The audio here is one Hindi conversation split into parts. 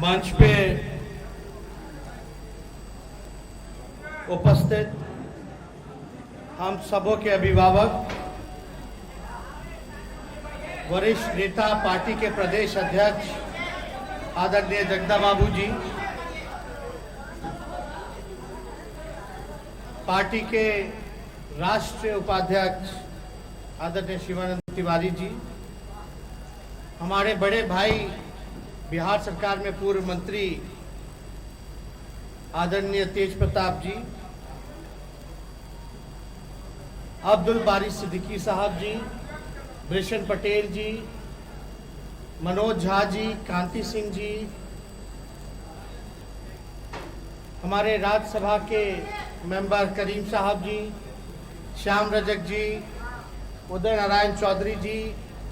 मंच पे उपस्थित हम सबों के अभिभावक, वरिष्ठ नेता, पार्टी के प्रदेश अध्यक्ष आदरणीय जगदा बाबू जी, पार्टी के राष्ट्रीय उपाध्यक्ष आदरणीय शिवानंद तिवारी जी, हमारे बड़े भाई बिहार सरकार में पूर्व मंत्री आदरणीय तेज प्रताप जी, अब्दुल बारी सिद्दीकी साहब जी, वृषण पटेल जी, मनोज झा जी, कांति सिंह जी, हमारे राज्यसभा के मेंबर करीम साहब जी, श्याम रजक जी, उदय नारायण चौधरी जी,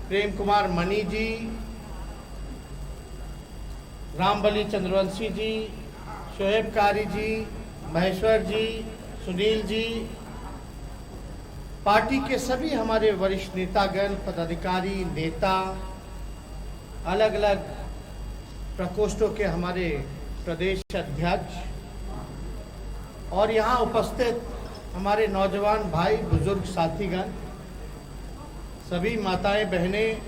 प्रेम कुमार मनी जी, रामबली चंद्रवंशी जी, शोएब कारी जी, महेश्वर जी, सुनील जी, पार्टी के सभी हमारे वरिष्ठ नेतागण, पदाधिकारी, नेता, अलग अलग प्रकोष्ठों के हमारे प्रदेश अध्यक्ष और यहाँ उपस्थित हमारे नौजवान भाई, बुजुर्ग साथीगण, सभी माताएं, बहनें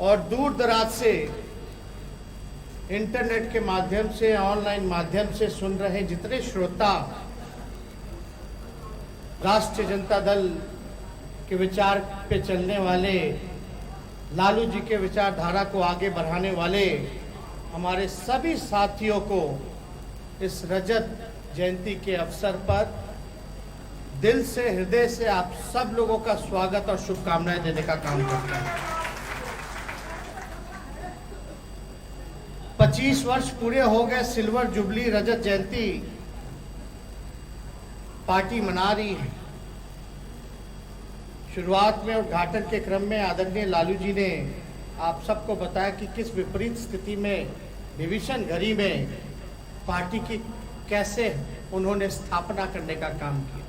और दूर दराज से इंटरनेट के माध्यम से, ऑनलाइन माध्यम से सुन रहे जितने श्रोता राष्ट्रीय जनता दल के विचार पे चलने वाले, लालू जी के विचारधारा को आगे बढ़ाने वाले हमारे सभी साथियों को इस रजत जयंती के अवसर पर दिल से, हृदय से आप सब लोगों का स्वागत और शुभकामनाएं देने का काम करता है। 25 वर्ष पूरे हो गए, सिल्वर जुबली रजत जयंती पार्टी मना रही है। शुरुआत में उद्घाटन के क्रम में आदरणीय लालू जी ने आप सबको बताया कि किस विपरीत स्थिति में, डिवीजन घड़ी में पार्टी की कैसे उन्होंने स्थापना करने का काम किया।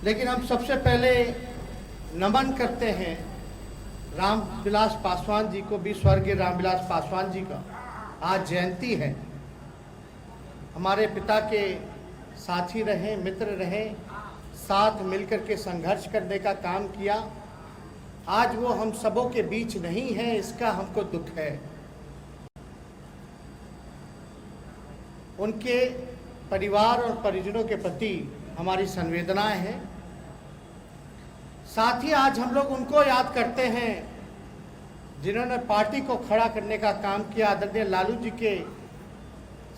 लेकिन हम सबसे पहले नमन करते हैं रामविलास पासवान जी को भी, स्वर्गीय रामविलास पासवान जी का आज जयंती है। हमारे पिता के साथी रहे, मित्र रहे, साथ मिलकर के संघर्ष करने का काम किया। आज वो हम सबों के बीच नहीं है, इसका हमको दुख है। उनके परिवार और परिजनों के प्रति हमारी संवेदनाएं हैं। साथ ही आज हम लोग उनको याद करते हैं जिन्होंने पार्टी को खड़ा करने का काम किया, आदरणीय लालू जी के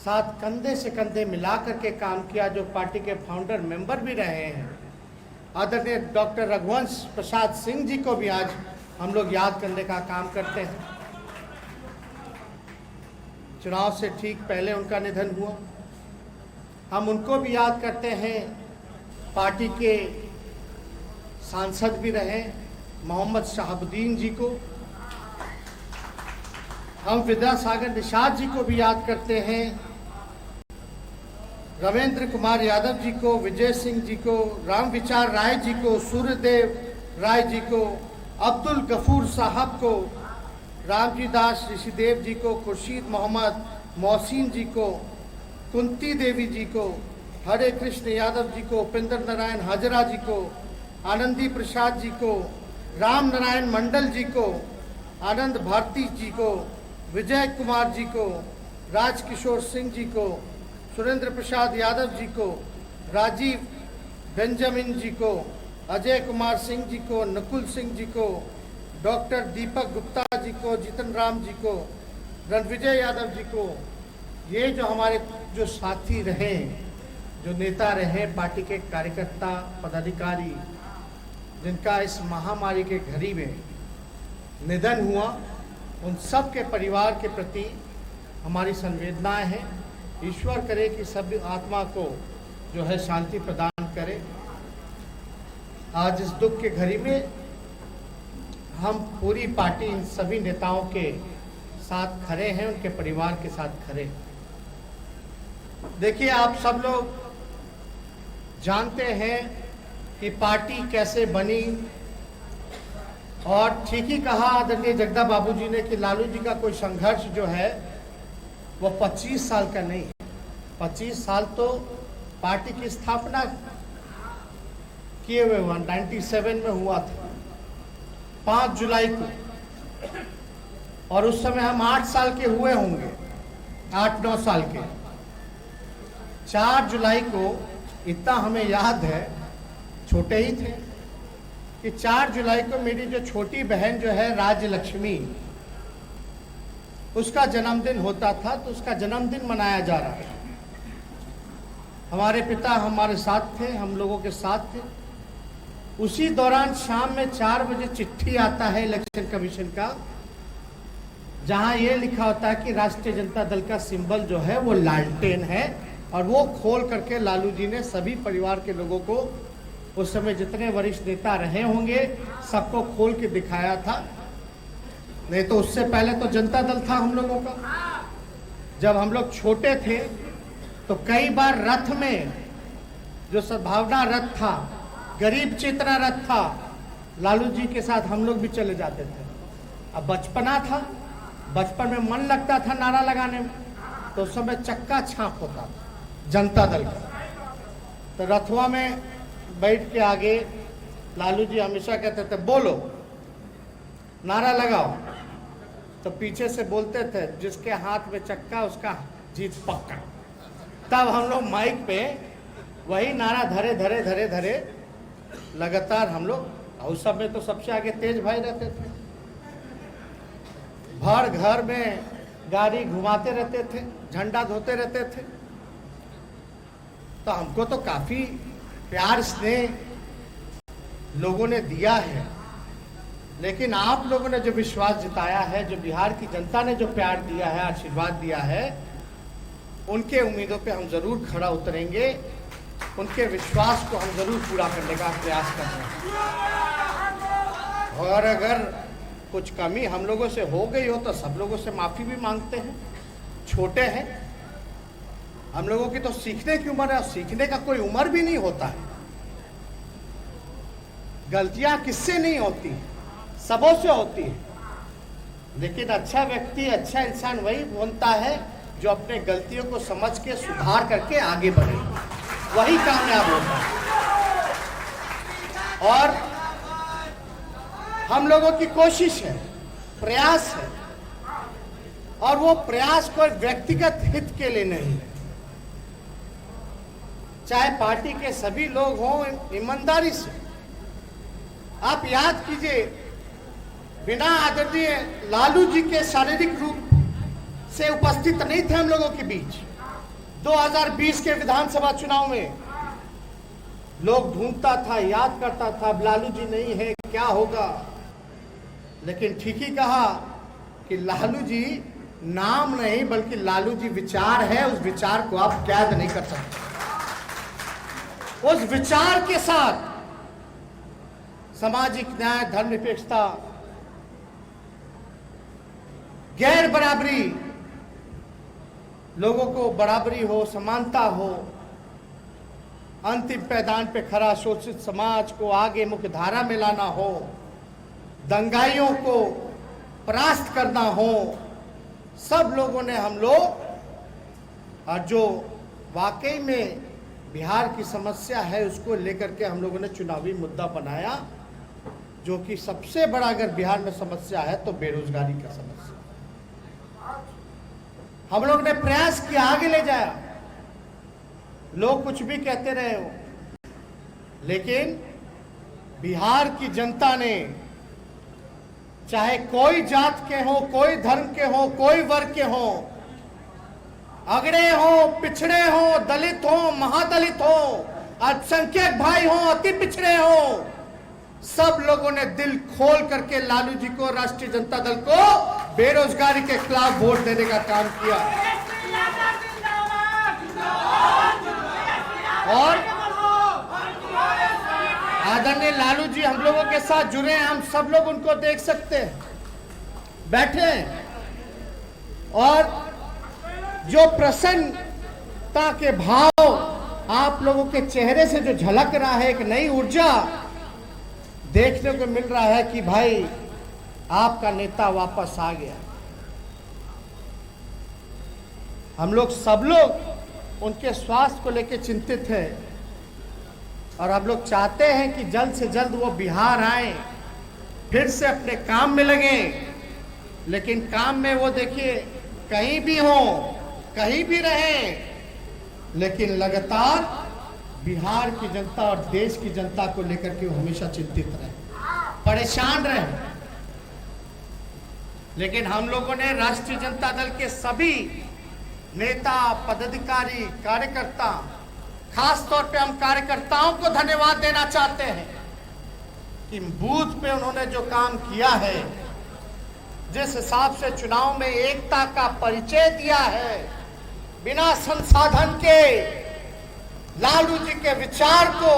साथ कंधे से कंधे मिला करके काम किया, जो पार्टी के फाउंडर मेंबर भी रहे हैं। आदरणीय डॉक्टर रघुवंश प्रसाद सिंह जी को भी आज हम लोग याद करने का काम करते हैं। चुनाव से ठीक पहले उनका निधन हुआ, हम उनको भी याद करते हैं। पार्टी के सांसद भी रहे मोहम्मद शहाबुद्दीन जी को, हम विद्यासागर निषाद जी को भी याद करते हैं, रविंद्र कुमार यादव जी को, विजय सिंह जी को, राम विचार राय जी को, सूर्यदेव राय जी को, अब्दुल गफूर साहब को, रामजी दास ऋषिदेव जी को, खुर्शीद मोहम्मद मोहसिन जी को, कुंती देवी जी को, हरे कृष्ण यादव जी को, उपेंद्र नारायण हाजरा जी को, आनंदी प्रसाद जी को, राम नारायण मंडल जी को, आनंद भारती जी को, विजय कुमार जी को, राजकिशोर सिंह जी को, सुरेंद्र प्रसाद यादव जी को, राजीव बेंजामिन जी को, अजय कुमार सिंह जी को, नकुल सिंह जी को, डॉक्टर दीपक गुप्ता जी को, जितन राम जी को, रणविजय यादव जी को, ये जो हमारे जो साथी रहे, जो नेता रहे, पार्टी के कार्यकर्ता, पदाधिकारी, जिनका इस महामारी के घड़ी में निधन हुआ, उन सब के परिवार के प्रति हमारी संवेदनाएं हैं। ईश्वर करे कि सभी आत्मा को जो है शांति प्रदान करे। आज इस दुख के घड़ी में हम पूरी पार्टी इन सभी नेताओं के साथ खड़े हैं, उनके परिवार के साथ खड़े। देखिए, आप सब लोग जानते हैं कि पार्टी कैसे बनी, और ठीक ही कहा आदरणीय जगदा बाबू जी ने कि लालू जी का कोई संघर्ष जो है वो 25 साल का नहीं है। 25 साल तो पार्टी की स्थापना किए हुए हुआ 97 में हुआ था 5 जुलाई को, और उस समय हम 8 साल के हुए होंगे, 8-9 साल के। 4 जुलाई को इतना हमें याद है, छोटे ही थे, कि 4 जुलाई को मेरी जो छोटी बहन जो है राज्य लक्ष्मी, उसका जन्मदिन होता था, तो उसका जन्मदिन मनाया जा रहा है। हमारे पिता हमारे साथ थे, हम लोगों के साथ थे। उसी दौरान शाम में 4 बजे चिट्ठी आता है इलेक्शन कमीशन का, जहां ये लिखा होता है कि राष्ट्रीय जनता दल का सिंबल जो है वो लालटेन है, और वो खोल करके लालू जी ने सभी परिवार के लोगों को, उस समय जितने वरिष्ठ नेता रहे होंगे, सबको खोल के दिखाया था। नहीं तो उससे पहले तो जनता दल था हम लोगों का। जब हम लोग छोटे थे तो कई बार रथ में, जो सद्भावना रथ था, गरीब चेतना रथ था, लालू जी के साथ हम लोग भी चले जाते थे। अब बचपना था, बचपन में मन लगता था नारा लगाने में, तो उस समय चक्का छाप होता था जनता दल का। तो रथवा में बैठ के आगे लालू जी हमेशा कहते थे बोलो, नारा लगाओ, तो पीछे से बोलते थे जिसके हाथ में चक्का उसका जीत पक्का। तब हम लोग माइक पे वही नारा धरे धरे धरे धरे लगातार हम लोग, उस समय तो सबसे आगे तेज भाई रहते थे, भर घर में गाड़ी घुमाते रहते थे, झंडा धोते रहते थे। तो हमको तो काफी प्यार स्नेह लोगों ने दिया है, लेकिन आप लोगों ने जो विश्वास जताया है, जो बिहार की जनता ने जो प्यार दिया है, आशीर्वाद दिया है, उनके उम्मीदों पे हम जरूर खड़ा उतरेंगे, उनके विश्वास को हम जरूर पूरा करने का प्रयास कर रहे हैं। और अगर कुछ कमी हम लोगों से हो गई हो तो सब लोगों से माफी भी मांगते हैं, छोटे हैं हम लोगों की, तो सीखने की उम्र है, और सीखने का कोई उम्र भी नहीं होता है। गलतियां किससे नहीं होती, सबों से होती है। लेकिन अच्छा व्यक्ति, अच्छा इंसान वही बनता है जो अपने गलतियों को समझ के सुधार करके आगे बढ़े, वही कामयाब होता है। और हम लोगों की कोशिश है, प्रयास है, और वो प्रयास कोई व्यक्तिगत हित के लिए नहीं है। चाहे पार्टी के सभी लोग हों, ईमानदारी से आप याद कीजिए, बिना आदरणीय लालू जी के शारीरिक रूप से उपस्थित नहीं थे हम लोगों के बीच। 2020 के विधानसभा चुनाव में लोग ढूंढता था, याद करता था, लालू जी नहीं है क्या होगा। लेकिन ठीक ही कहा कि लालू जी नाम नहीं बल्कि लालू जी विचार है, उस विचार को आप कैद नहीं कर सकते। उस विचार के साथ सामाजिक न्याय, धर्मनिरपेक्षता, गैर बराबरी, लोगों को बराबरी हो, समानता हो, अंतिम पैदान पे खड़ा शोषित समाज को आगे मुख्य धारा में लाना हो, दंगाइयों को परास्त करना हो, सब लोगों ने हम लोग, और जो वाकई में बिहार की समस्या है उसको लेकर के हम लोगों ने चुनावी मुद्दा बनाया, जो कि सबसे बड़ा अगर बिहार में समस्या है तो बेरोजगारी का समस्या। हम लोग ने प्रयास किया, आगे ले जाया, लोग कुछ भी कहते रहे हो, लेकिन बिहार की जनता ने, चाहे कोई जात के हो, कोई धर्म के हो, कोई वर्ग के हो, अगड़े हो, पिछड़े हो, दलित हो, महादलित हो, अल्पसंख्यक भाई हो, अति पिछड़े हो, सब लोगों ने दिल खोल करके लालू जी को, राष्ट्रीय जनता दल को बेरोजगारी के खिलाफ वोट देने का काम किया। और आदरणीय लालू जी हम लोगों के साथ जुड़े हैं, हम सब लोग उनको देख सकते हैं, बैठे हैं, और जो प्रसन्नता के भाव आप लोगों के चेहरे से जो झलक रहा है, एक नई ऊर्जा देखने को मिल रहा है कि भाई आपका नेता वापस आ गया। हम लोग सब लोग उनके स्वास्थ्य को लेकर चिंतित हैं और हम लोग चाहते हैं कि जल्द से जल्द वो बिहार आए, फिर से अपने काम में लगे। लेकिन काम में वो देखिए कहीं भी हो, कहीं भी रहें, लेकिन लगातार बिहार की जनता और देश की जनता को लेकर के वो हमेशा चिंतित रहे, परेशान रहे। लेकिन हम लोगों ने राष्ट्रीय जनता दल के सभी नेता, पदाधिकारी, कार्यकर्ता, खास तौर पे हम कार्यकर्ताओं को धन्यवाद देना चाहते हैं कि बूथ पे उन्होंने जो काम किया है, जिस हिसाब से चुनाव में एकता का परिचय दिया है, बिना संसाधन के लालू जी के विचार को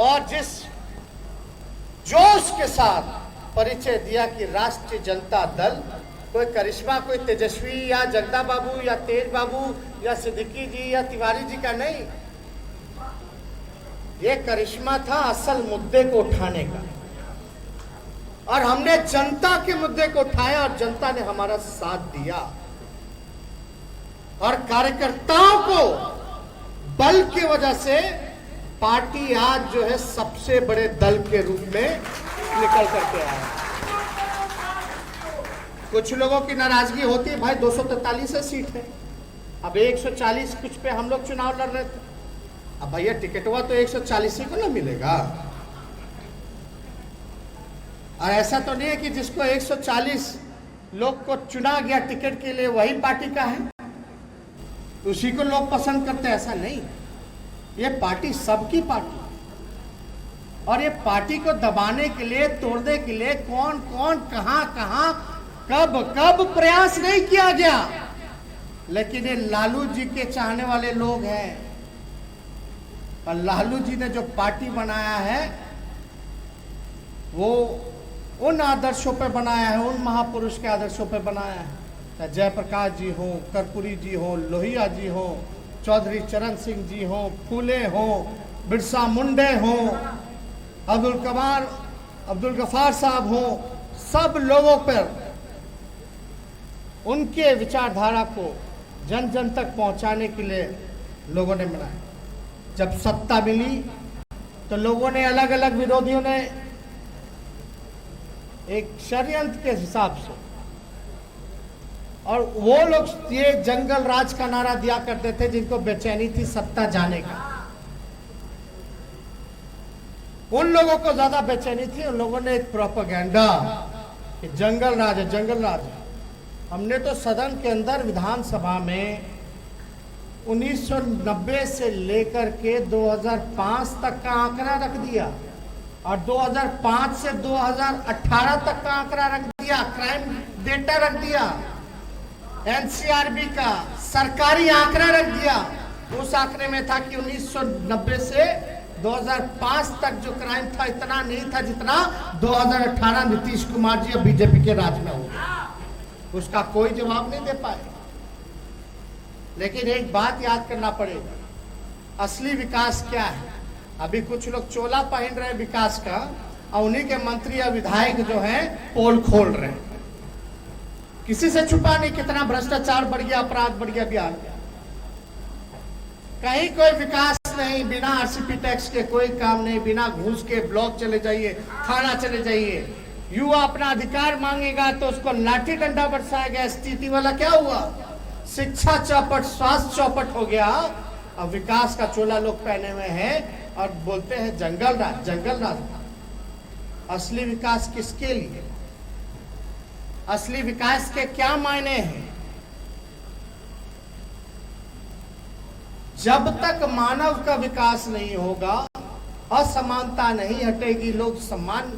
और जिस जोश के साथ परिचय दिया कि राष्ट्रीय जनता दल कोई करिश्मा, कोई तेजस्वी या जगदा बाबू या तेज बाबू या सिद्दीकी जी या तिवारी जी का नहीं, ये करिश्मा था असल मुद्दे को उठाने का। और हमने जनता के मुद्दे को उठाया और जनता ने हमारा साथ दिया और कार्यकर्ताओं को बल की वजह से पार्टी आज जो है सबसे बड़े दल के रूप में निकल करके आया। कुछ लोगों की नाराजगी होती है, भाई 243 सीट है, अब 140 कुछ पे हम लोग चुनाव लड़ रहे थे, अब भैया टिकटवा तो 140 ही को ना मिलेगा। और ऐसा तो नहीं है कि जिसको 140 लोग को चुना गया टिकट के लिए वही पार्टी का है, उसी को लोग पसंद करते हैं, ऐसा नहीं। ये पार्टी सबकी पार्टी, और ये पार्टी को दबाने के लिए, तोड़ने के लिए कौन कौन कहां कहां कब कब प्रयास नहीं किया गया। लेकिन ये लालू जी के चाहने वाले लोग हैं, और लालू जी ने जो पार्टी बनाया है वो उन आदर्शों पे बनाया है, उन महापुरुष के आदर्शों पे बनाया है। चाहे जयप्रकाश जी हो, कर्पूरी जी हो, लोहिया जी हो, चौधरी चरण सिंह जी हो, फूले हो, बिरसा मुंडे हो, अब्दुल गफार साहब हो, सब लोगों पर उनके विचारधारा को जन जन तक पहुंचाने के लिए लोगों ने बनाया। जब सत्ता मिली तो लोगों ने अलग अलग विरोधियों ने एक षड्यंत्र के हिसाब से, और वो लोग ये जंगल राज का नारा दिया करते थे जिनको बेचैनी थी सत्ता जाने का। उन लोगों को ज्यादा बेचैनी थी, उन लोगों ने एक प्रोपेगेंडा कि जंगल राज है, जंगल राज है। हमने तो सदन के अंदर विधानसभा में 1990 से लेकर के 2005 तक का आंकड़ा रख दिया, और 2005 से 2018 तक का आंकड़ा रख दिया, क्राइम डेटा रख दिया, एनसीआरबी का सरकारी आंकड़ा रख दिया। उस आंकड़े में था कि 1990 से 2005 तक जो क्राइम था इतना नहीं था जितना 2018 नीतीश कुमार जी और बीजेपी के राज में हो गया। उसका कोई जवाब नहीं दे पाए। लेकिन एक बात याद करना पड़ेगा, असली विकास क्या है। अभी कुछ लोग चोला पहन रहे हैं विकास का, और उन्हीं के मंत्री या विधायक जो हैं पोल खोल रहे हैं। किसी से छुपा नहीं कितना भ्रष्टाचार बढ़ गया, अपराध बढ़ गया बिहार में। कहीं कोई विकास नहीं, बिना आरसीपी टैक्स के कोई काम नहीं, बिना घूस के ब्लॉक चले जाइए, थाना चले जाइए। युवा अपना अधिकार मांगेगा तो उसको लाठी डंडा बरसाएगा। स्थिति वाला क्या हुआ, शिक्षा चौपट, स्वास्थ्य चौपट हो गया। अब विकास का चोला लोग पहने हुए हैं और बोलते हैं जंगल राज, जंगल राज। असली विकास किसके लिए, असली विकास के क्या मायने हैं? जब तक मानव का विकास नहीं होगा, असमानता नहीं हटेगी, लोग सम्मान,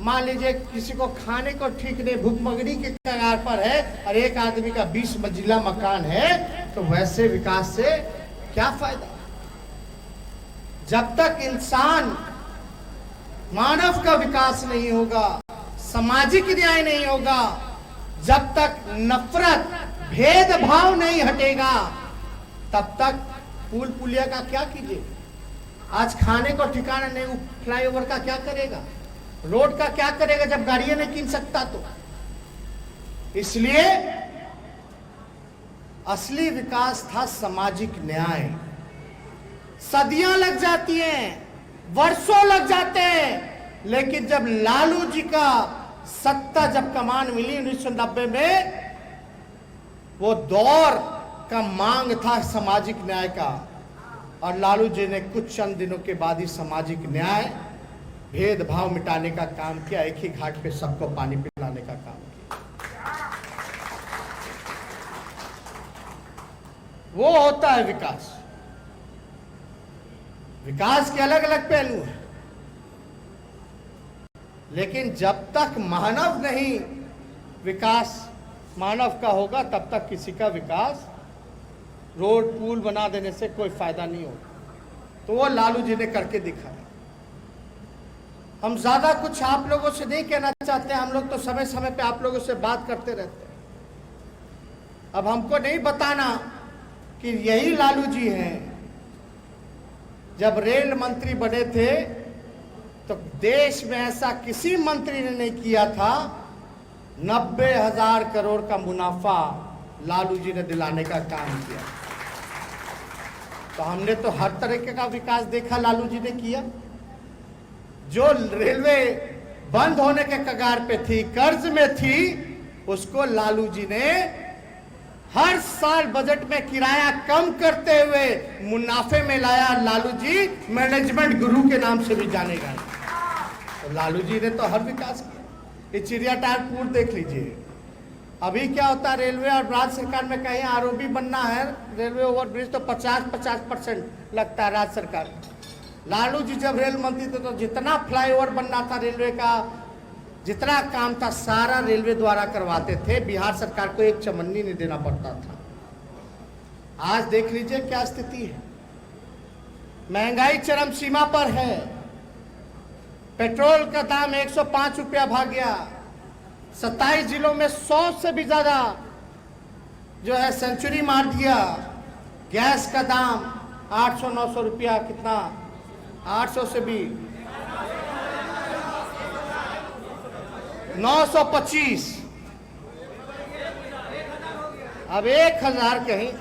मान लीजिए किसी को खाने को ठीक नहीं, भूखमरी के कगार पर है और एक आदमी का 20 मंजिला मकान है, तो वैसे विकास से क्या फायदा? जब तक इंसान, मानव का विकास नहीं होगा, सामाजिक न्याय नहीं होगा, जब तक नफरत, भेदभाव नहीं हटेगा, तब तक पुल पुलिया का क्या कीजिए। आज खाने को ठिकाना नहीं, फ्लाईओवर का क्या करेगा, रोड का क्या करेगा जब गाड़ियां नहीं कीन सकता तो। इसलिए असली विकास था सामाजिक न्याय। सदियां लग जाती हैं, वर्षों लग जाते हैं, लेकिन जब लालू जी का सत्ता जब कमान मिली 1990 में, वो दौर का मांग था सामाजिक न्याय का, और लालू जी ने कुछ चंद दिनों के बाद ही सामाजिक न्याय, भेदभाव मिटाने का काम किया, एक ही घाट पे सबको पानी पिलाने का काम किया। वो होता है विकास। विकास के अलग अलग पहलू हैं, लेकिन जब तक मानव नहीं विकास मानव का होगा, तब तक किसी का विकास रोड पुल बना देने से कोई फायदा नहीं होगा। तो वो लालू जी ने करके दिखाया। हम ज्यादा कुछ आप लोगों से नहीं कहना चाहते, हम लोग तो समय समय पे आप लोगों से बात करते रहते हैं। अब हमको नहीं बताना कि यही लालू जी हैं। जब रेल मंत्री बने थे तो देश में ऐसा किसी मंत्री ने नहीं किया था। 90,000 करोड़ का मुनाफा लालू जी ने दिलाने का काम किया। तो हमने तो हर तरीके का विकास देखा लालू जी ने किया। जो रेलवे बंद होने के कगार पे थी, कर्ज में थी, उसको लालू जी ने हर साल बजट में किराया कम करते हुए मुनाफे में लाया। लालू जी मैनेजमेंट गुरु के नाम से भी जाने गए। तो लालू जी ने तो हर विकास किया। ये चिड़ियाटार पुल देख लीजिए। अभी क्या होता है, रेलवे और राज्य सरकार में कहीं आरओबी बनना है, रेलवे ओवरब्रिज, तो 50% लगता है राज्य सरकार। लालू जी जब रेल मंत्री थे तो जितना फ्लाईओवर बनना था रेलवे का, जितना काम था, सारा रेलवे द्वारा करवाते थे। बिहार सरकार को एक चमन्नी नहीं देना पड़ता था। आज देख लीजिए क्या स्थिति है। महंगाई चरम सीमा पर है। पेट्रोल का दाम 105 रुपया भाग गया। 27 जिलों में 100 से भी ज्यादा जो है सेंचुरी मार दिया। गैस का दाम 800-900 रुपया, कितना 800 से भी 925, अब 1000 कहीं।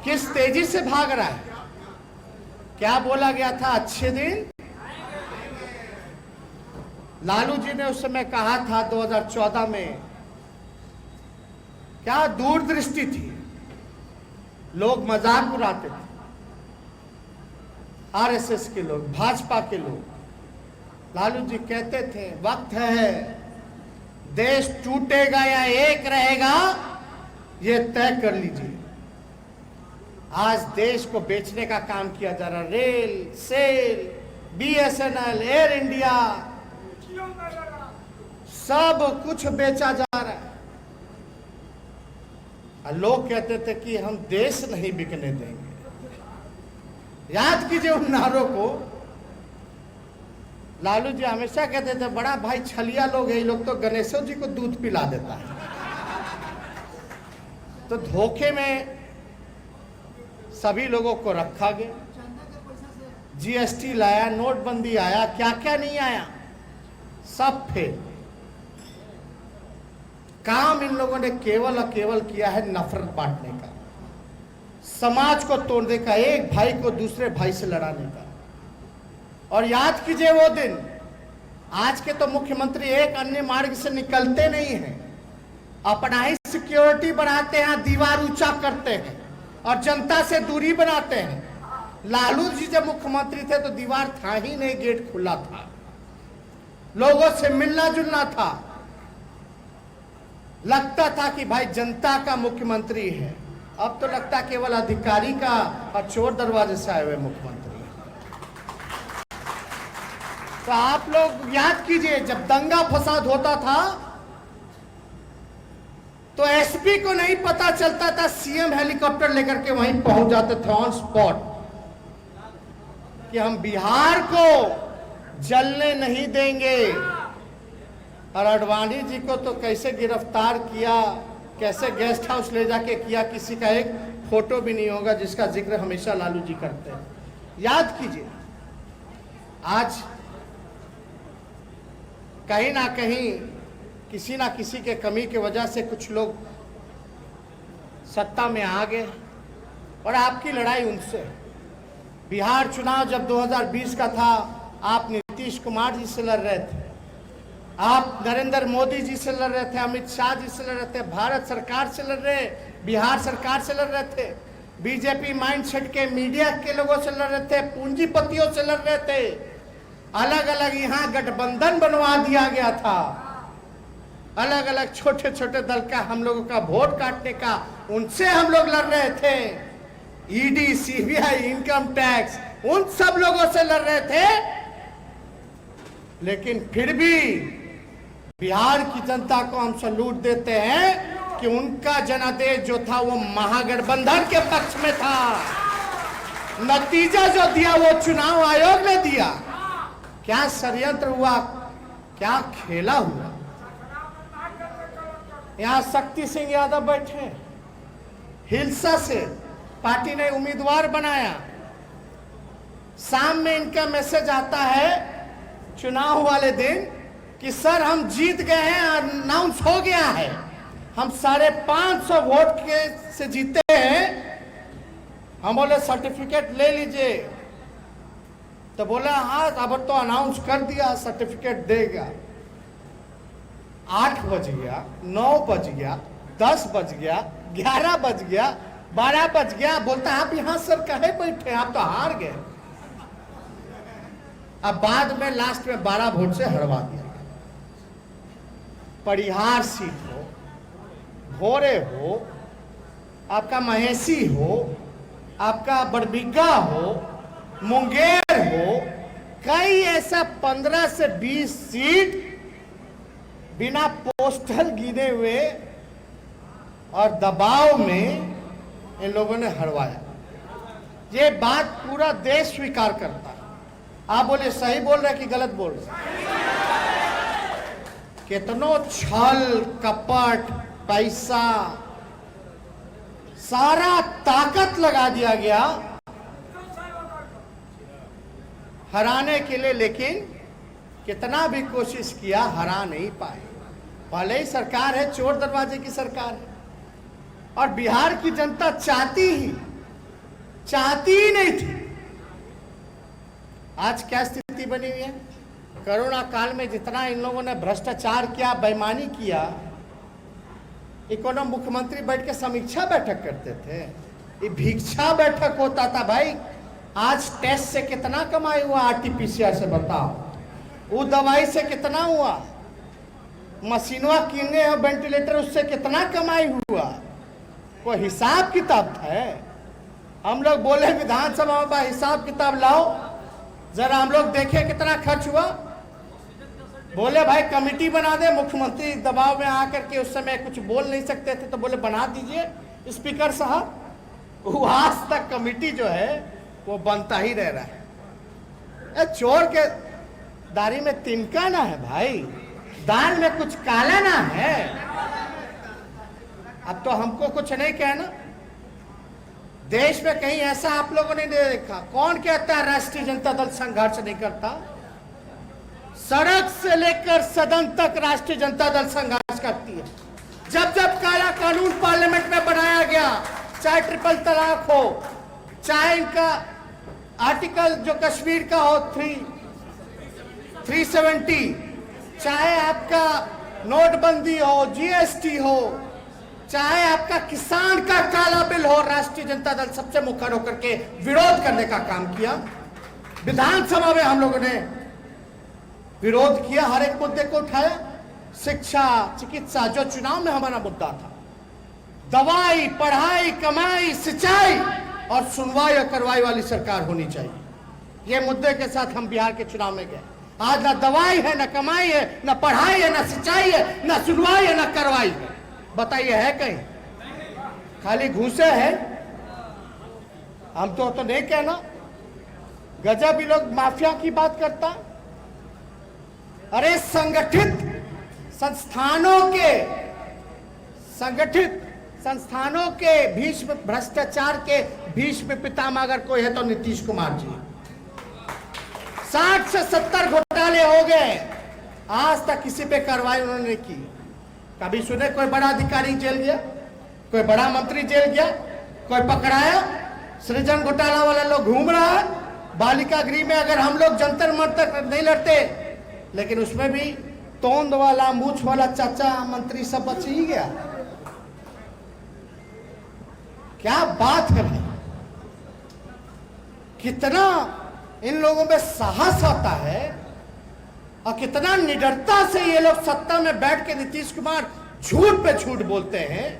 किस तेजी से भाग रहा है। क्या बोला गया था, अच्छे दिन। लालू जी ने उस समय कहा था 2014 में, क्या दूरदृष्टि थी। लोग मजाक उड़ाते थे, आरएसएस के लोग, भाजपा के लोग। लालू जी कहते थे वक्त है, देश टूटेगा या एक रहेगा, ये तय कर लीजिए। आज देश को बेचने का काम किया जा रहा। Rail, SAIL, BSNL, Air India, सब कुछ बेचा जा रहा है। और लोग कहते थे कि हम देश नहीं बिकने देंगे। याद कीजिए उन नारों को। लालू जी हमेशा कहते थे बड़ा भाई छलिया लोग है, ये लोग तो गणेशो जी को दूध पिला देता है। तो धोखे में सभी लोगों को रखा गया। जीएसटी लाया, नोटबंदी आया, क्या क्या नहीं आया, सब फेल। काम इन लोगों ने केवल और केवल किया है नफरत बांटने का, समाज को तोड़ने का, एक भाई को दूसरे भाई से लड़ाने का। और याद कीजिए वो दिन। आज के तो मुख्यमंत्री एक अन्य मार्ग से निकलते नहीं हैं, अपना ही सिक्योरिटी बढ़ाते हैं, दीवार ऊंचा करते हैं और जनता से दूरी बनाते हैं। लालू जी जब मुख्यमंत्री थे तो दीवार था ही नहीं, गेट खुला था, लोगों से मिलना जुलना था। लगता था कि भाई जनता का मुख्यमंत्री है। अब तो लगता केवल अधिकारी का और चोर दरवाजे से आए हुए मुख्यमंत्री। तो आप लोग याद कीजिए, जब दंगा फसाद होता था तो एसपी को नहीं पता चलता था, सीएम हेलीकॉप्टर लेकर के वहीं पहुंच जाते थे ऑन स्पॉट कि हम बिहार को जलने नहीं देंगे। और अडवाणी जी को तो कैसे गिरफ्तार किया, कैसे गेस्ट हाउस ले जाके किया, किसी का एक फोटो भी नहीं होगा जिसका जिक्र हमेशा लालू जी करते हैं। याद कीजिए आज कहीं ना कहीं किसी ना किसी के कमी की वजह से कुछ लोग सत्ता में आ गए और आपकी लड़ाई उनसे। बिहार चुनाव जब 2020 का था, आप नीतीश कुमार जी से लड़ रहे थे, आप नरेंद्र मोदी जी से लड़ रहे थे, अमित शाह जी से लड़ रहे थे, भारत सरकार से लड़ रहे, बिहार सरकार से लड़ रहे थे, बीजेपी माइंडसेट के मीडिया के लोगों से लड़ रहे थे, पूंजीपतियों से लड़ रहे थे। अलग अलग यहाँ गठबंधन बनवा दिया गया था, अलग अलग छोटे छोटे दल का हम लोगों का वोट काटने का, उनसे हम लोग लड़ रहे थे। ईडी, सीबीआई, इनकम टैक्स, उन सब लोगों से लड़ रहे थे। लेकिन फिर भी बिहार की जनता को हम सैल्यूट देते हैं कि उनका जनादेश जो था वो महागठबंधन के पक्ष में था। नतीजा जो दिया वो चुनाव आयोग ने दिया। क्या षड्यंत्र हुआ, क्या खेला हुआ। यहां शक्ति सिंह यादव बैठे, हिलसा से पार्टी ने उम्मीदवार बनाया, शाम में इनका मैसेज आता है चुनाव वाले दिन कि सर हम जीत गए हैं, अनाउंस हो गया है, हम 550 वोट के से जीते हैं। हम बोले सर्टिफिकेट ले लीजिए, तो बोला हाँ अब तो अनाउंस कर दिया, सर्टिफिकेट देगा। 8 बज गया, 9 बज गया, 10 बज गया, 11 बज गया, 12 बज गया, बोलता आप यहां सर काहे बैठे, आप तो हार गए। अब बाद में लास्ट में 12 वोट से हरवा दिया। परिहार सीट हो, भोरे हो, आपका महेशी हो, आपका बड़बिग्गा हो, मुंगेर हो, कई ऐसा 15 से 20 सीट बिना पोस्टल गिने हुए और दबाव में इन लोगों ने हरवाया। ये बात पूरा देश स्वीकार करता है। आप बोले सही बोल रहे कि गलत बोल रहे? कितनों छल कपट, पैसा, सारा ताकत लगा दिया गया हराने के लिए, लेकिन कितना भी कोशिश किया हरा नहीं पाए। भले ही सरकार है, चोर दरवाजे की सरकार है, और बिहार की जनता चाहती ही नहीं थी। आज क्या स्थिति बनी हुई है? कोरोना काल में जितना इन लोगों ने भ्रष्टाचार किया, बेईमानी किया, इकोनॉम मुख्यमंत्री बैठ के समीक्षा बैठक करते थे, ये भिक्षा बैठक होता था भाई। आज टेस्ट से कितना कमाई हुआ, आरटीपीसीआर से बताओ, वो दवाई से कितना हुआ, मशीनवा किने और वेंटिलेटर उससे कितना कमाई हुआ, कोई हिसाब किताब है? हम लोग बोले विधानसभा में हिसाब किताब लाओ जरा, हम लोग देखे कितना खर्च हुआ। बोले भाई कमेटी बना दे, मुख्यमंत्री दबाव में आकर के उस समय कुछ बोल नहीं सकते थे, तो बोले बना दीजिए स्पीकर साहब। वो आज तक कमेटी जो है वो बनता ही रह रहा है। चोर के दाढ़ी में तिनका ना है भाई, दाल में कुछ काला ना है। अब तो हमको कुछ नहीं कहना, देश में कहीं ऐसा आप लोगों ने नहीं देखा। कौन कहता है राष्ट्रीय जनता दल संघर्ष नहीं करता? सड़क से लेकर सदन तक राष्ट्रीय जनता दल संघर्ष करती है। जब जब काला कानून पार्लियामेंट में बनाया गया, चाहे ट्रिपल तलाक हो, चाहे इनका आर्टिकल जो कश्मीर का हो 370, चाहे आपका नोटबंदी हो, जीएसटी हो, चाहे आपका किसान का काला बिल हो, राष्ट्रीय जनता दल सबसे मुखर होकर के विरोध करने का काम किया। विधानसभा में हम लोगों ने विरोध किया, हर एक मुद्दे को उठाया। शिक्षा, चिकित्सा जो चुनाव में हमारा मुद्दा था, दवाई, पढ़ाई, कमाई, सिंचाई और सुनवाई और कार्रवाई वाली सरकार होनी चाहिए। ये मुद्दे के साथ हम बिहार के चुनाव में गए। आज ना दवाई है, ना कमाई है, ना पढ़ाई है, ना सिंचाई है, ना सुनवाई है, ना कार्रवाई है। बताइए है कहीं? खाली घूसे हैं। हम तो नहीं कहना, गजब ही लोग माफिया की बात करता। अरे संगठित संस्थानों के भीष्म, भ्रष्टाचार के भीष्म पितामह अगर कोई है तो नीतीश कुमार जी। 60 से 70 घोटाले हो गए, आज तक किसी पे कार्रवाई उन्होंने नहीं की। कभी सुने कोई बड़ा अधिकारी जेल गया, कोई बड़ा मंत्री जेल गया, कोई पकड़ाया? सृजन घोटाला वाला लोग घूम रहा है। बालिका गृह में अगर हम लोग जंतर मंतर नहीं लड़ते, लेकिन उसमें भी तोंद वाला मूछ वाला चाचा मंत्री सब बच ही गया। क्या बात है भाई, कितना इन लोगों में साहस आता है और कितना निडरता से ये लोग सत्ता में बैठ के नीतीश कुमार झूठ पे झूठ बोलते हैं।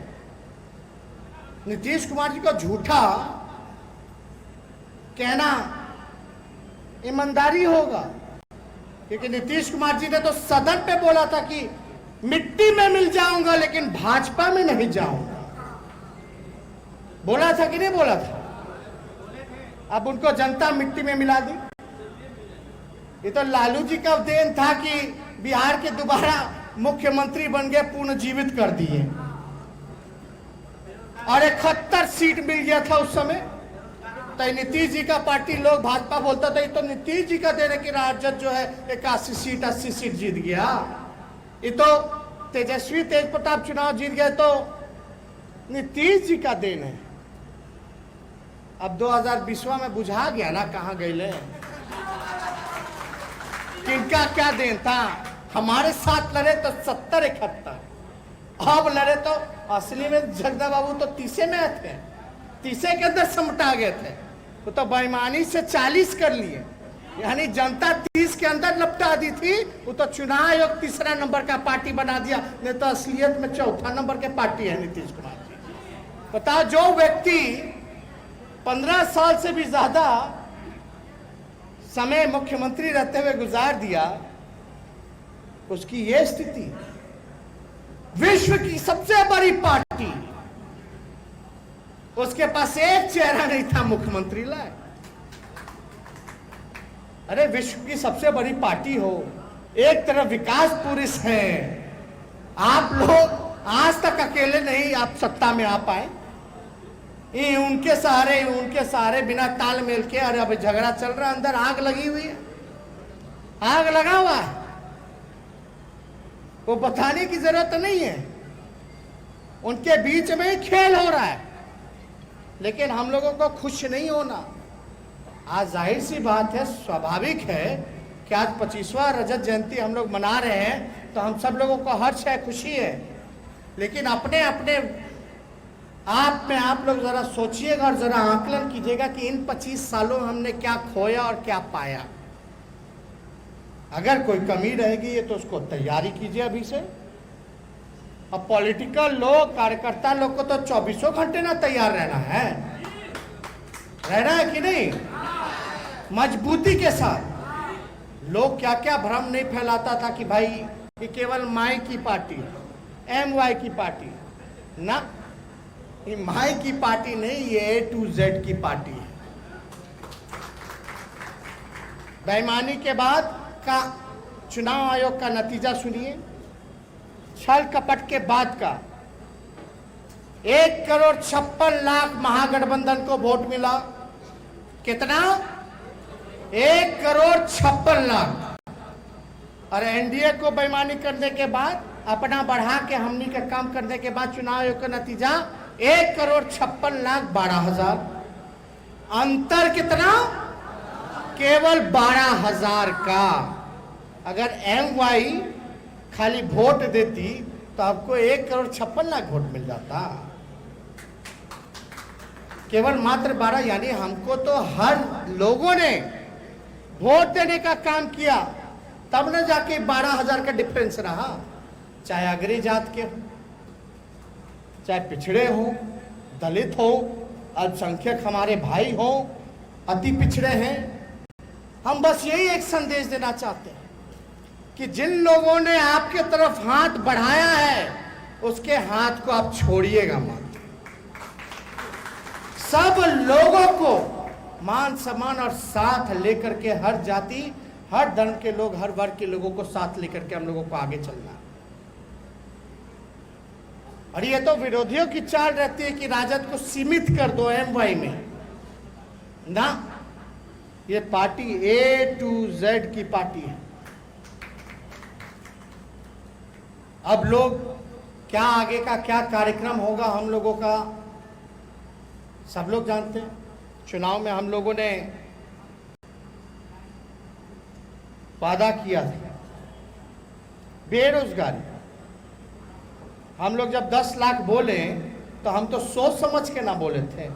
नीतीश कुमार जी को झूठा कहना ईमानदारी होगा, क्योंकि नीतीश कुमार जी ने तो सदन पे बोला था कि मिट्टी में मिल जाऊंगा लेकिन भाजपा में नहीं जाऊंगा। बोला था कि नहीं बोला था? अब उनको जनता मिट्टी में मिला दी। ये तो लालू जी का देन था कि बिहार के दोबारा मुख्यमंत्री बन गए, पुनर्जीवित कर दिए और 71 सीट मिल गया था उस समय। तो नीतीश जी का पार्टी लोग भाजपा बोलता था ये तो नीतीश जी का देने की राजद जो है 81 सीट 80 सीट जीत गया। ये तो तेजस्वी तेज प्रताप चुनाव जीत गए तो नीतीश जी का देन है। अब 2020 में बुझा गया ना कहाँ गए, किनका क्या देन था। हमारे साथ लड़े तो 70-71, अब लड़े तो असली में जगदा बाबू तो 30 में थे, 30 के अंदर समटा गए थे। वो तो बेईमानी से 40 कर लिए, यानी जनता 30 के अंदर लपटा दी थी। वो तो चुनाव आयोग तीसरा नंबर का पार्टी बना दिया, नहीं तो असलियत में चौथा नंबर के पार्टी है नीतीश कुमार जी। बताओ, जो व्यक्ति 15 साल से भी ज्यादा समय मुख्यमंत्री रहते हुए गुजार दिया, उसकी यह स्थिति। विश्व की सबसे बड़ी पार्टी, उसके पास एक चेहरा नहीं था मुख्यमंत्री लाए। अरे विश्व की सबसे बड़ी पार्टी हो, एक तरफ विकास पुरुष है, आप लोग आज तक अकेले नहीं आप सत्ता में आ पाए। ये उनके सहारे बिना तालमेल के। अरे अभी झगड़ा चल रहा है, अंदर आग लगी हुई है, आग लगा हुआ है, वो बताने की जरूरत नहीं है, उनके बीच में ही खेल हो रहा है। लेकिन हम लोगों को खुश नहीं होना। आज जाहिर सी बात है, स्वाभाविक है कि आज 25वां रजत जयंती हम लोग मना रहे हैं, तो हम सब लोगों को हर्ष है, खुशी है। लेकिन अपने अपने आप में आप लोग जरा सोचिएगा और जरा आकलन कीजिएगा कि इन 25 सालों में हमने क्या खोया और क्या पाया। अगर कोई कमी रहेगी तो उसको तैयारी कीजिए अभी से। अब पॉलिटिकल लोग, कार्यकर्ता लोग को तो 24 घंटे ना तैयार रहना है कि नहीं, मजबूती के साथ। लोग क्या क्या भ्रम नहीं फैलाता था कि भाई ये केवल माई की पार्टी, MY की पार्टी ना, ये माई की पार्टी नहीं, ये A to Z की पार्टी है। बेईमानी के बाद का चुनाव आयोग का नतीजा सुनिए, छल कपट के बाद का 1,56,00,000 महागठबंधन को वोट मिला। कितना? 1,56,00,000। और NDA को बेईमानी करने के बाद, अपना बढ़ा के हमनी का काम करने के बाद चुनाव आयोग का नतीजा 1,56,12,000। अंतर कितना? केवल 12,000 का। अगर MY खाली वोट देती तो आपको 1,56,00,000 वोट मिल जाता। केवल मात्र 12, यानी हमको तो हर लोगों ने वोट देने का काम किया, तब न जाके 12,000 का डिफरेंस रहा। चाहे अग्री जात के हो, चाहे पिछड़े हो, दलित हो, अल्पसंख्यक हमारे भाई हो, अति पिछड़े हैं। हम बस यही एक संदेश देना चाहते हैं कि जिन लोगों ने आपके तरफ हाथ बढ़ाया है, उसके हाथ को आप छोड़िएगा मत। सब लोगों को मान सम्मान और साथ लेकर के, हर जाति, हर धर्म के लोग, हर वर्ग के लोगों को साथ लेकर के हम लोगों को आगे चलना। और ये तो विरोधियों की चाल रहती है कि राजद को सीमित कर दो MY में ना। ये पार्टी A to Z की पार्टी है। अब लोग क्या आगे का क्या कार्यक्रम होगा हम लोगों का सब लोग जानते हैं। चुनाव में हम लोगों ने वादा किया था बेरोजगारी। हम लोग जब 10 लाख बोले तो हम तो सोच समझ के ना बोले थे।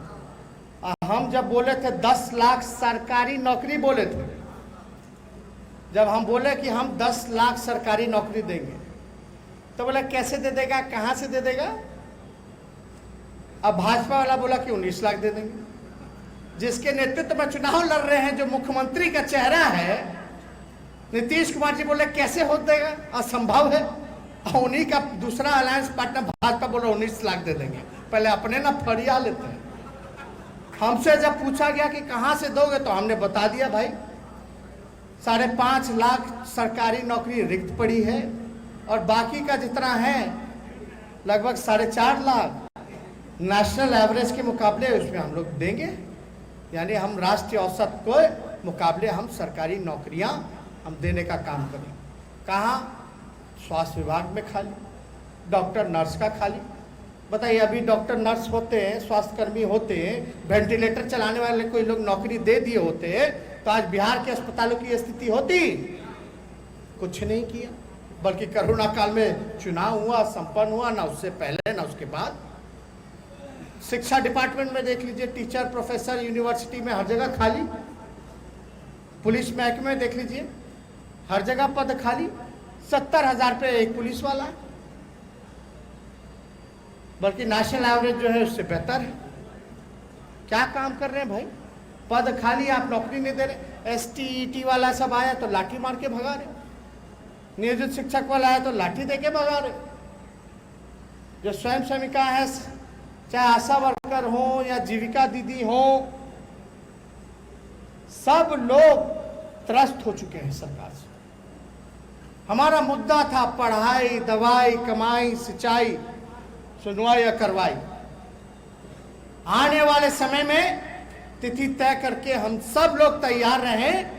हम जब बोले थे 10 लाख सरकारी नौकरी बोले थे। जब हम बोले कि हम 10 लाख सरकारी नौकरी देंगे तो बोला कैसे दे देगा, कहां से दे देगा। अब भाजपा वाला बोला कि 19 लाख दे देंगे। जिसके नेतृत्व में चुनाव लड़ रहे हैं, जो मुख्यमंत्री का चेहरा है, नीतीश कुमार जी बोले कैसे हो देगा, असंभव है। और उन्हीं का दूसरा अलायंस पार्टनर भाजपा बोला 19 लाख दे देंगे। पहले अपने ना फरिया लेते हैं। हमसे जब पूछा गया कि कहां से दोगे तो हमने बता दिया भाई 5.5 लाख सरकारी नौकरी रिक्त पड़ी है और बाकी का जितना है लगभग 4.5 लाख नेशनल एवरेज के मुकाबले उसमें हम लोग देंगे। यानी हम राष्ट्रीय औसत को मुकाबले हम सरकारी नौकरियां हम देने का काम करें। कहाँ? स्वास्थ्य विभाग में खाली, डॉक्टर नर्स का खाली। बताइए, अभी डॉक्टर नर्स होते हैं, स्वास्थ्यकर्मी होते हैं, वेंटिलेटर चलाने वाले कोई लोग नौकरी दे दिए होते तो आज बिहार के अस्पतालों की स्थिति होती? कुछ नहीं किया। बल्कि कोरोना काल में चुनाव हुआ, संपन्न हुआ, ना उससे पहले ना उसके बाद। शिक्षा डिपार्टमेंट में देख लीजिए, टीचर, प्रोफेसर, यूनिवर्सिटी में हर जगह खाली। पुलिस महकमे में देख लीजिए, हर जगह पद खाली। 70,000 पे एक पुलिस वाला है। बल्कि नेशनल एवरेज जो है उससे बेहतर है। क्या काम कर रहे हैं भाई? पद खाली, आप नौकरी नहीं दे रहे। STET वाला सब आया तो लाठी मार के भगा रहे। नियोजित शिक्षक वाला आया तो लाठी दे के भगा रहे। जो स्वयं सेविका है, चाहे आशा वर्कर हो या जीविका दीदी हो, सब लोग त्रस्त हो चुके हैं सरकार से। हमारा मुद्दा था पढ़ाई, दवाई, कमाई, सिंचाई, सुनवाई या करवाई। आने वाले समय में तिथि तय करके हम सब लोग तैयार रहें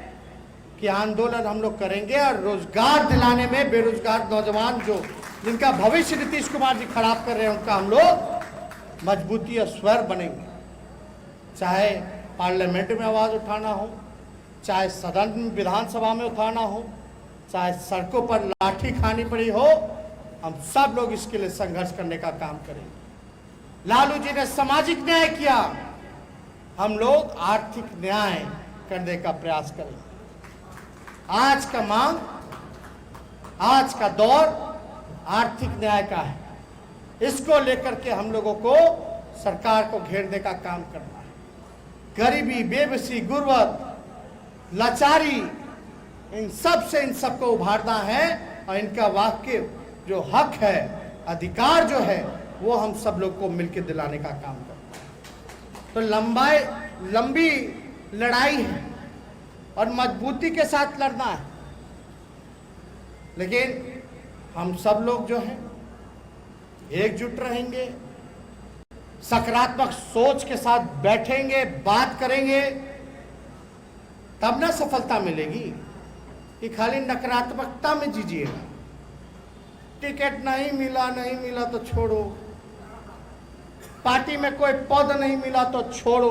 कि आंदोलन हम लोग करेंगे और रोजगार दिलाने में बेरोजगार नौजवान जो जिनका भविष्य नीतीश कुमार जी खराब कर रहे हैं उनका हम लोग मजबूती और स्वर बनेंगे। चाहे पार्लियामेंट में आवाज उठाना हो, चाहे सदन विधानसभा में उठाना हो, चाहे सड़कों पर लाठी खानी पड़ी हो, हम सब लोग इसके लिए संघर्ष करने का काम करेंगे। लालू जी ने सामाजिक न्याय किया, हम लोग आर्थिक न्याय करने का प्रयास करेंगे। आज का मांग, आज का दौर आर्थिक न्याय का है। इसको लेकर के हम लोगों को सरकार को घेरने का काम करना है। गरीबी, बेबसी, गुर्बत, लाचारी, इन सबको उभारना है और इनका वाक्य जो हक है, अधिकार जो है, वो हम सब लोग को मिलकर दिलाने का काम करना है। तो लंबी लड़ाई है और मजबूती के साथ लड़ना है। लेकिन हम सब लोग जो हैं एकजुट रहेंगे, सकारात्मक सोच के साथ बैठेंगे, बात करेंगे, तब ना सफलता मिलेगी। कि खाली नकारात्मकता में जीजिएगा। टिकट नहीं मिला तो छोड़ो, पार्टी में कोई पद नहीं मिला तो छोड़ो।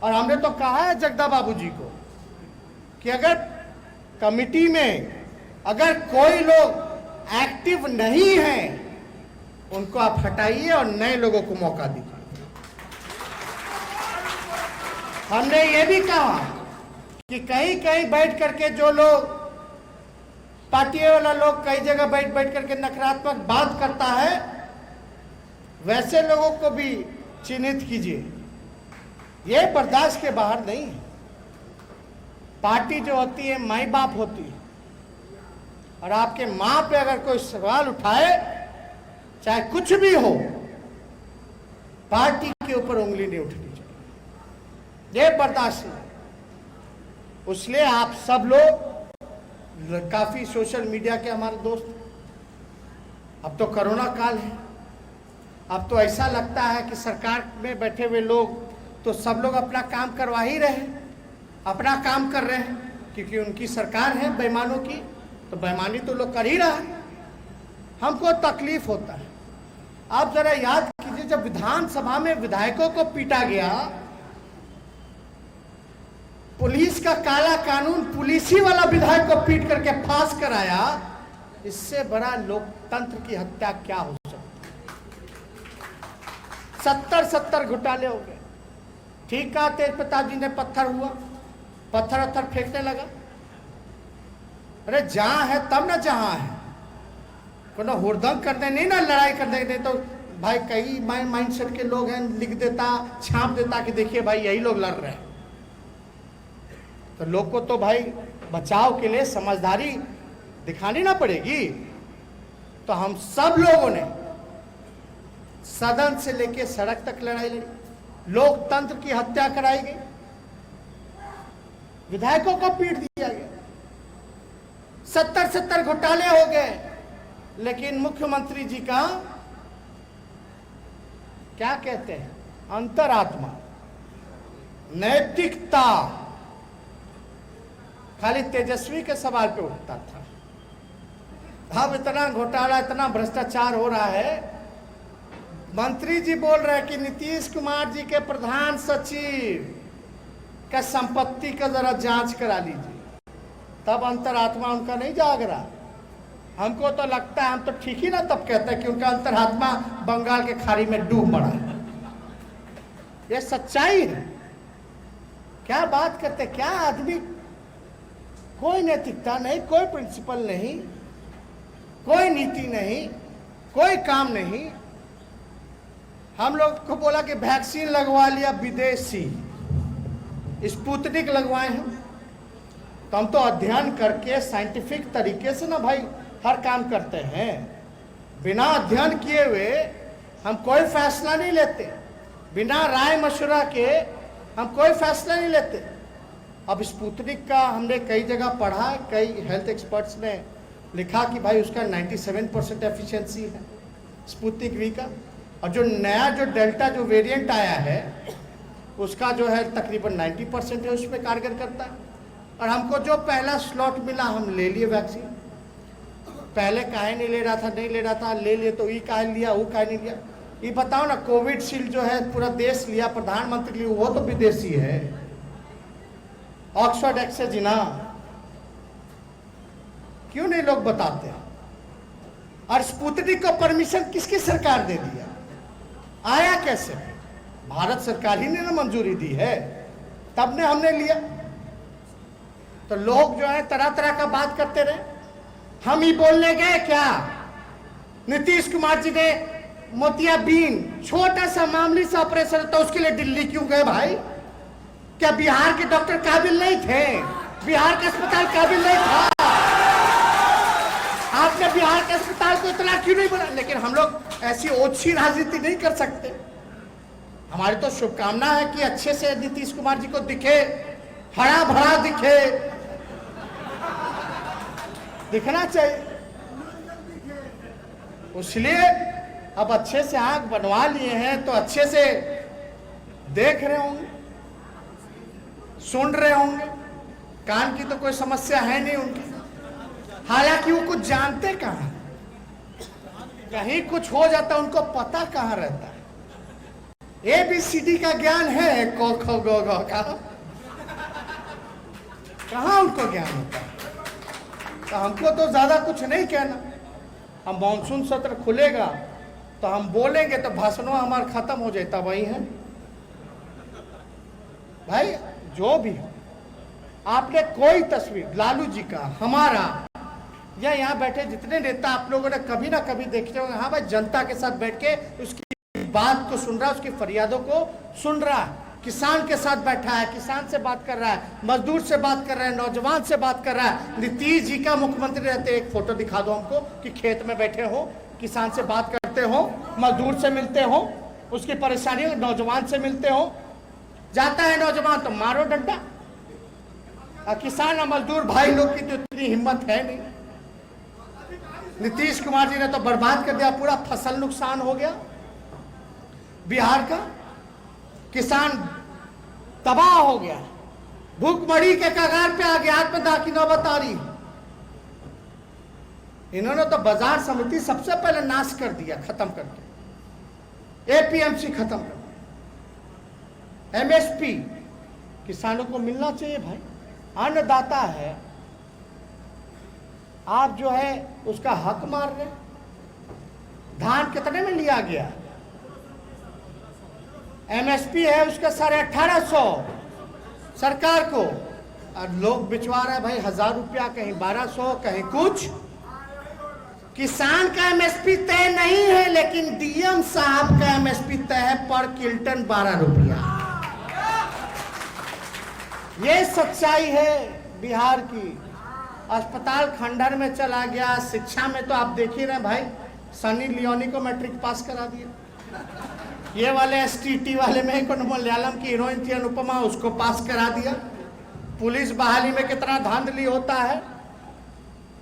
और हमने तो कहा है जगदा बाबू जी को कि अगर कमिटी में अगर कोई लोग एक्टिव नहीं हैं, उनको आप हटाइए और नए लोगों को मौका दीजिए। हमने ये भी कहा कि कहीं बैठ करके जो लोग पार्टी वाला लोग कई जगह बैठ करके नकारात्मक बात करता है, वैसे लोगों को भी चिन्हित कीजिए। ये बर्दाश्त के बाहर नहीं है। पार्टी जो होती है माई बाप होती है, और आपके मां पे अगर कोई सवाल उठाए, चाहे कुछ भी हो, पार्टी के ऊपर उंगली नहीं उठनी चाहिए। ये बर्दाश्त नहीं। इसलिए आप सब लोग, काफी सोशल मीडिया के हमारे दोस्त, अब तो कोरोना काल है, अब तो ऐसा लगता है कि सरकार में बैठे हुए लोग तो सब लोग अपना काम करवा ही रहे। अपना काम कर रहे हैं, क्योंकि उनकी सरकार है बेईमानों की, तो बेईमानी तो लोग कर ही रहा है। हमको तकलीफ होता है। आप जरा याद कीजिए, जब विधानसभा में विधायकों को पीटा गया, पुलिस का काला कानून पुलिस ही वाला विधायक को पीट करके फांस कराया, इससे बड़ा लोकतंत्र की हत्या क्या हो सकती है। 70 घोटाले हो गए। ठीक कहा तेज प्रताप जी ने, पत्थर हुआ, पत्थर फेंकने लगा। अरे जहां है तब ना जहां है, कोनो हुड़दंग करने नहीं ना, लड़ाई करने नहीं तो भाई कई माइंडसेट के लोग हैं, लिख देता, छाप देता कि देखिए भाई यही लोग लड़ रहे हैं। तो लोग को तो भाई बचाव के लिए समझदारी दिखानी ना पड़ेगी। तो हम सब लोगों ने सदन से लेकर सड़क तक लड़ाई लड़ी, लोकतंत्र की हत्या कराई गई, विधायकों को पीट दिया गया, 70 घोटाले हो गए। लेकिन मुख्यमंत्री जी का क्या कहते हैं, अंतरात्मा, नैतिकता खाली तेजस्वी के सवाल पे उठता था। अब इतना घोटाला, इतना भ्रष्टाचार हो रहा है, मंत्री जी बोल रहे हैं कि नीतीश कुमार जी के प्रधान सचिव का संपत्ति का जरा जांच करा लीजिए, तब अंतरात्मा उनका नहीं जाग रहा। हमको तो लगता है, हम तो ठीक ही ना तब कहते हैं कि उनका अंतरात्मा बंगाल के खाड़ी में डूब पड़ा है। ये सच्चाई है। क्या बात करते, क्या आदमी, कोई नैतिकता नहीं, कोई प्रिंसिपल नहीं, कोई नीति नहीं, कोई काम नहीं। हम लोग को बोला कि वैक्सीन लगवा लिया विदेशी, स्पुतनिक लगवाए हैं, तो हम तो अध्ययन करके साइंटिफिक तरीके से ना भाई हर काम करते हैं। बिना अध्ययन किए हुए हम कोई फैसला नहीं लेते, बिना राय मशवरा के हम कोई फैसला नहीं लेते। अब स्पुतनिक का हमने कई जगह पढ़ा, कई हेल्थ एक्सपर्ट्स ने लिखा कि भाई उसका 97% एफिशिएंसी है स्पुतनिक वी का, और जो नया जो डेल्टा जो वेरिएंट आया है उसका जो है तकरीबन 90% है, उसमें कारगर करता है। और हमको जो पहला स्लॉट मिला हम ले लिए वैक्सीन। पहले काहे नहीं ले रहा था, नहीं ले रहा था, ले लिए तो ये काहे लिया, वो काहे नहीं लिया। ये बताओ ना, कोविडशील्ड जो है पूरा देश लिया, प्रधानमंत्री लिए, वो तो विदेशी है, ऑक्सफोर्ड एक्सजेना। क्यों नहीं लोग बताते? और स्पुतनिक को परमिशन किसकी सरकार दे दिया, आया कैसे? भारत सरकार ही ने ना मंजूरी दी है, तब ने हमने लिया। तो लोग जो है तरह तरह का बात करते रहे। हम ही बोलने गए क्या? नीतीश कुमार जी ने मोतियाबिंद छोटा सा मामूली सा ऑपरेशन था, उसके लिए दिल्ली क्यों गए भाई? क्या बिहार के डॉक्टर काबिल नहीं थे? बिहार का अस्पताल काबिल नहीं था? आपने बिहार के अस्पताल को इतना क्यों नहीं बना? लेकिन हम लोग ऐसी ओछी राजनीति नहीं कर सकते। हमारी तो शुभकामना है कि अच्छे से नीतीश कुमार जी को दिखे, हरा भरा दिखे, दिखना चाहिए। इसलिए अब अच्छे से आंख बनवा लिए हैं तो अच्छे से देख रहे होंगे, सुन रहे होंगे। कान की तो कोई समस्या है नहीं उनकी, हालांकि वो कुछ जानते कहाँ, कहीं कुछ हो जाता उनको पता कहाँ रहता है। ABCD का ज्ञान है, क ख ग घ का कहाँ उनको ज्ञान होता है। तो हमको तो ज्यादा कुछ नहीं कहना। हम मानसून सत्र खुलेगा तो हम बोलेंगे तो भाषणों हमारा खत्म हो जाता, वही है भाई। जो भी हो, आपने कोई तस्वीर लालू जी का, हमारा, या यहाँ बैठे जितने नेता आप लोगों ने कभी ना कभी देखे होंगे, हाँ भाई जनता के साथ बैठ के उसकी बात को सुन रहा है, उसकी फरियादों को सुन रहा है, किसान के साथ बैठा है, किसान से बात कर रहा है, मजदूर से बात कर रहा है, नौजवान से बात कर रहा है। नीतीश जी का मुख्यमंत्री रहते एक फोटो दिखा दो हमको कि खेत में बैठे हो, किसान से बात करते हो, मजदूर से मिलते हो, उसकी परेशानियों, नौजवान से मिलते हो। जाता है नौजवान तो मारो डंडा, और किसान और मजदूर भाई लोग की तो इतनी हिम्मत है नहीं। नीतीश कुमार जी ने तो बर्बाद कर दिया, पूरा फसल नुकसान हो गया बिहार का, किसान तबाह हो गया। भूखमरी के कगार पे आ गया, आत्मदाह की नौबत आ रही। इन्होंने तो बाजार समिति सबसे पहले नाश कर दिया, खत्म करके एपीएमसी खत्म कर दिया। एमएसपी किसानों को मिलना चाहिए भाई, अन्नदाता है, आप जो है उसका हक मार रहे। धान कितने में लिया गया? एमएसपी है उसका 1850 सरकार को, और लोग बिचवा रहे हैं भाई 1000 रुपया, कहीं 1200, कहीं कुछ। किसान का एमएसपी तय नहीं है, लेकिन डीएम साहब का एमएसपी तय है पर क्विंटल 12 रुपया। ये सच्चाई है बिहार की। अस्पताल खंडहर में चला गया। शिक्षा में तो आप देख ही रहे भाई, सनी लियोनी को मैट्रिक पास करा दिया। ये वाले एसटीटी वाले में एक मलयालम की हीरोइन थी अनुपमा, उसको पास करा दिया। पुलिस बहाली में कितना धांधली होता है।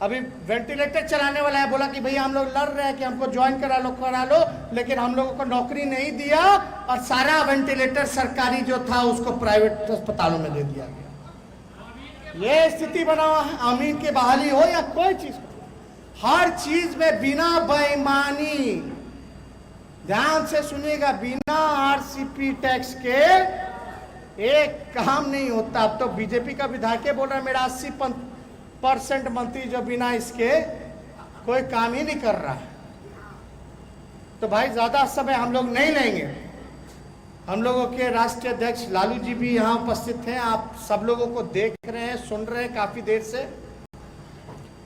अभी वेंटिलेटर चलाने वाला है, बोला कि भैया हम लोग लड़ रहे हैं कि हमको ज्वाइन करा लो, लेकिन हम लोगों को नौकरी नहीं दिया और सारा वेंटिलेटर सरकारी जो था उसको प्राइवेट अस्पतालों में दे दिया गया। ये स्थिति बना हुआ है। अमीन की बहाली हो या कोई चीज, हर चीज में बिना बेईमानी, ध्यान से सुनिएगा, बिना आरसीपी टैक्स के एक काम नहीं होता। अब तो बीजेपी का विधायक बोल रहा है मेरा 80% मंत्री जो बिना इसके कोई काम ही नहीं कर रहा है। तो भाई ज्यादा समय हम लोग नहीं लेंगे। हम लोगों के राष्ट्रीय अध्यक्ष लालू जी भी यहाँ उपस्थित हैं। आप सब लोगों को देख रहे हैं, सुन रहे हैं, काफी देर से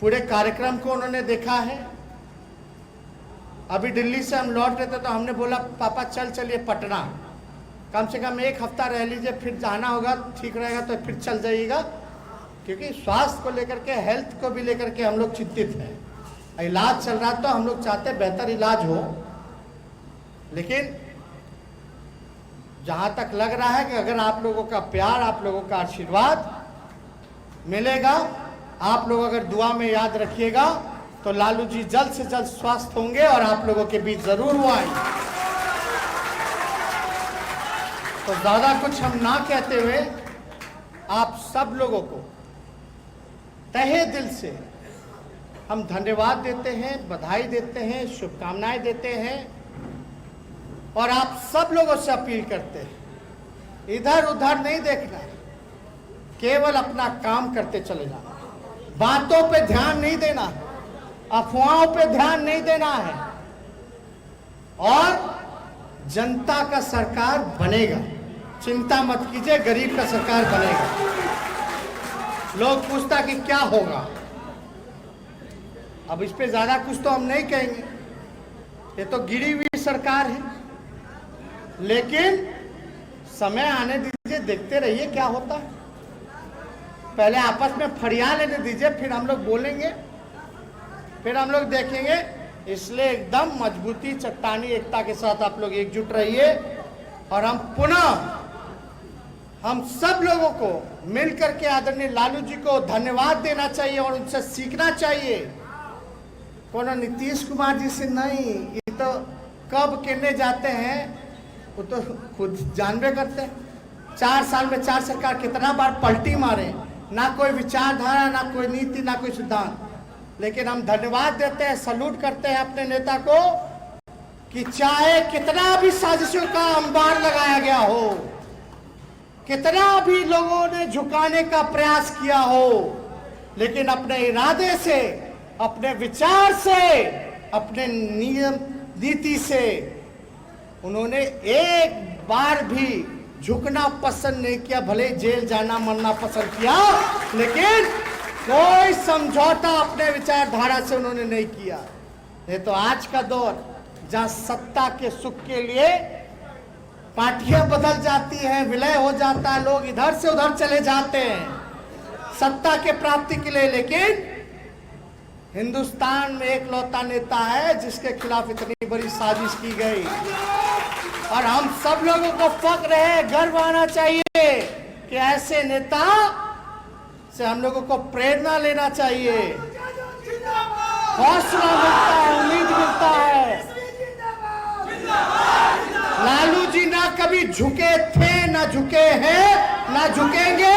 पूरे कार्यक्रम को उन्होंने देखा है। अभी दिल्ली से हम लौट रहे थे तो हमने बोला पापा चलिए पटना, कम से कम 1 हफ्ता रह लीजिए, फिर जाना होगा, ठीक रहेगा तो फिर चल जाइएगा। क्योंकि स्वास्थ्य को लेकर के, हेल्थ को भी लेकर के हम लोग चिंतित हैं। इलाज चल रहा तो हम लोग चाहते बेहतर इलाज हो, लेकिन जहां तक लग रहा है कि अगर आप लोगों का प्यार, आप लोगों का आशीर्वाद मिलेगा, आप लोग अगर दुआ में याद रखिएगा तो लालू जी जल्द से जल्द स्वस्थ होंगे और आप लोगों के बीच जरूर वो आएंगे। तो ज्यादा कुछ हम ना कहते हुए आप सब लोगों को तहे दिल से हम धन्यवाद देते हैं, बधाई देते हैं, शुभकामनाएं देते हैं और आप सब लोगों से अपील करते हैं इधर उधर नहीं देखना, केवल अपना काम करते चले जाना, बातों पे ध्यान नहीं देना, अफवाहों पे ध्यान नहीं देना है और जनता का सरकार बनेगा। चिंता मत कीजिए, गरीब का सरकार बनेगा। लोग पूछता कि क्या होगा, अब इस पे ज्यादा कुछ तो हम नहीं कहेंगे, ये तो गिरी हुई सरकार है, लेकिन समय आने दीजिए, देखते रहिए क्या होता है। पहले आपस में फरिया लेने दीजिए, फिर हम लोग बोलेंगे, फिर हम लोग देखेंगे। इसलिए एकदम मजबूती, चट्टानी एकता के साथ आप लोग एकजुट रहिए और हम पुनः हम सब लोगों को मिलकर के आदरणीय लालू जी को धन्यवाद देना चाहिए और उनसे सीखना चाहिए। कोनो नीतीश कुमार जी से नहीं, ये तो कब कहने जाते हैं वो तो खुद जानबे करते हैं। 4 साल में 4 सरकार कितना बार पलटी मारे, ना कोई विचारधारा, ना कोई नीति, ना कोई सिद्धांत, लेकिन हम धन्यवाद देते हैं, सल्यूट करते हैं अपने नेता को कि चाहे कितना भी साजिशों का अंबार लगाया गया हो, कितना भी लोगों ने झुकाने का प्रयास किया हो, लेकिन अपने इरादे से, अपने विचार से, अपने नियम नीति से उन्होंने एक बार भी झुकना पसंद नहीं किया। भले जेल जाना मरना पसंद किया, लेकिन कोई समझौता अपने विचारधारा से उन्होंने नहीं किया। ये तो आज का दौर जहां सत्ता के सुख के लिए पार्टियां बदल जाती हैं, विलय हो जाता है, लोग इधर से उधर चले जाते हैं सत्ता के प्राप्ति के लिए, लेकिन हिंदुस्तान में एकलौता नेता है जिसके खिलाफ इतनी बड़ी साजिश की गई और हम सब लोगों को फक्र है, गर्व आना चाहिए कि ऐसे नेता से हम लोगों को प्रेरणा लेना चाहिए, हौसला मिलता है, उम्मीद मिलता है। लालू जी ना कभी झुके थे, ना झुके हैं, ना झुकेंगे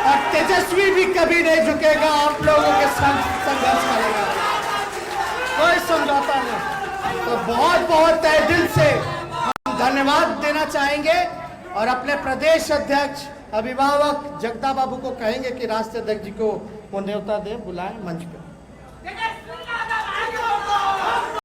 और तेजस्वी भी कभी नहीं झुकेगा, आप लोगों के संग संघर्ष करेगा, कोई समझौता नहीं। तो बहुत बहुत तहे दिल से हम धन्यवाद देना चाहेंगे और अपने प्रदेश अध्यक्ष अभिभावक जगदा बाबू को कहेंगे कि राष्ट्रीय अध्यक्ष जी को वो न्योता दे, बुलाएं मंच पे।